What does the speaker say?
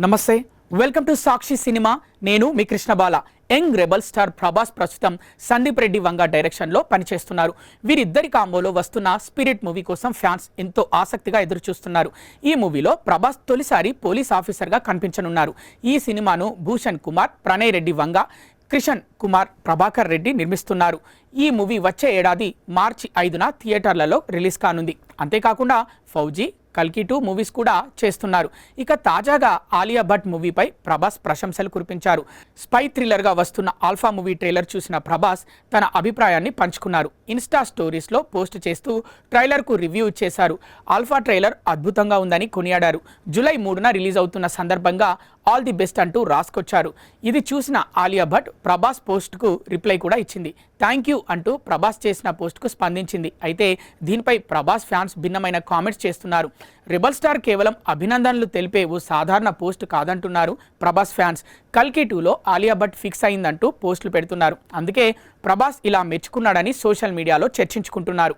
నమస్తే, welcome to Sakshi cinema. నేను మీ కృష్ణబాల. Young rebel star Prabhas ప్రస్తుతం సందీప్ రెడ్డి వంగ డైరెక్షన్లో పనిచేస్తున్నారు. వీరిద్దరి కాంబోలో వస్తున్న స్పిరిట్ మూవీ కోసం ఫ్యాన్స్ ఎంతో ఆసక్తిగా ఎదురుచూస్తున్నారు. ఈ మూవీలో ప్రభాస్ తొలిసారి పోలీస్ ఆఫీసర్గా కనిపించనున్నారు. ఈ సినిమాను భూషణ్ కుమార్, ప్రణయ్ రెడ్డి వంగ, కిషన్ కుమార్, ప్రభాకర్ రెడ్డి నిర్మిస్తున్నారు. ఈ మూవీ వచ్చే ఏడాది మార్చి 5న థియేటర్లలో రిలీజ్ కానుంది. అంతేకాకుండా ఫౌజీ, కల్కి 2 మూవీస్ కూడా చేస్తున్నారు. ఇక తాజాగా ఆలియా భట్ మూవీపై ప్రభాస్ ప్రశంసలు కురిపించారు. స్పై థ్రిల్లర్గా వస్తున్న ఆల్ఫా మూవీ ట్రైలర్ చూసిన ప్రభాస్ తన అభిప్రాయాన్ని పంచుకున్నారు. ఇన్స్టా స్టోరీస్లో పోస్ట్ చేస్తూ ట్రైలర్కు రివ్యూ ఇచ్చేశారు. ఆల్ఫా ట్రైలర్ అద్భుతంగా ఉందని కొనియాడారు. జూలై 3న రిలీజ్ అవుతున్న సందర్భంగా ఆల్ ది బెస్ట్ అంటూ రాసుకొచ్చారు. ఇది చూసిన ఆలియా భట్ ప్రభాస్ పోస్ట్కు రిప్లై కూడా ఇచ్చింది. థ్యాంక్ యూ అంటూ ప్రభాస్ చేసిన పోస్ట్కు స్పందించింది. అయితే దీనిపై ప్రభాస్ ఫ్యాన్స్ భిన్నమైన కామెంట్స్ చేస్తున్నారు. రెబల్ స్టార్ కేవలం అభినందనలు తెలిపే ఓ సాధారణ పోస్ట్ కాదంటున్నారు ప్రభాస్ ఫ్యాన్స్. కల్కి 2లో ఆలియా భట్ ఫిక్స్ అయిందంటూ పోస్టులు పెడుతున్నారు. అందుకే ప్రభాస్ ఇలా మెచ్చుకున్నాడని సోషల్ మీడియాలో చర్చించుకుంటున్నారు.